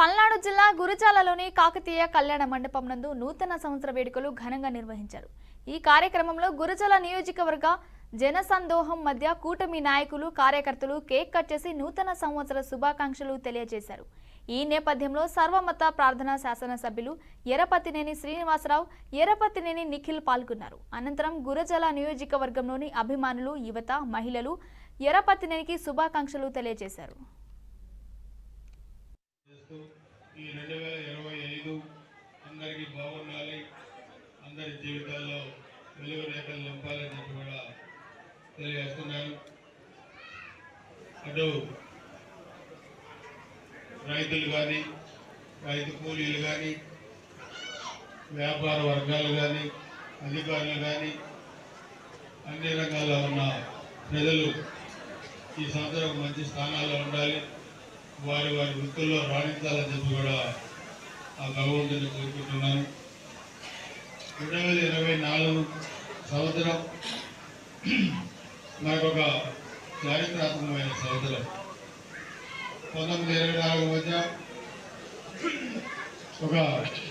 పల్నాడు జిల్లా గురజాలలోని కాకతీయ కళ్యాణ మండపం నందు నూతన సంవత్సర వేడుకలు ఘనంగా నిర్వహించారు. ఈ కార్యక్రమంలో గురజాల నియోజకవర్గ జనసందోహం మధ్య కూటమి నాయకులు కార్యకర్తలు కేక్ కట్ చేసి నూతన సంవత్సర శుభాకాంక్షలు తెలియజేశారు. ఈ నేపథ్యంలో సర్వమత ప్రార్థనా శాసనసభ్యులు ఎర్రపతినేని శ్రీనివాసరావు, ఎర్రపతినేని నిఖిల్ పాల్గొన్నారు. అనంతరం గురజాల నియోజకవర్గంలోని అభిమానులు, యువత, మహిళలు ఎర్రపతినేనికి శుభాకాంక్షలు తెలియజేశారు. ఈ 2025 అందరికీ బాగుండాలి, అందరి జీవితాల్లో వెలుగు రేఖలు నింపాలని చెప్పి కూడా తెలియజేస్తున్నాను. అటు రైతులు కానీ, రైతు కూలీలు కానీ, వ్యాపార వర్గాలు కానీ, అధికారులు కానీ, అన్ని రంగాల్లో ఉన్న ప్రజలు ఈ సంవత్సరం మంచి స్థానాల్లో ఉండాలి, వారి వారి వృత్తుల్లో రాణించాలని చెప్పి కూడా ఆ భగవంతుని కోరుకుంటున్నాను. 2024 సంవత్సరం మనకొక చారిత్రాత్మకమైన సంవత్సరం. 1924 మధ్య ఒక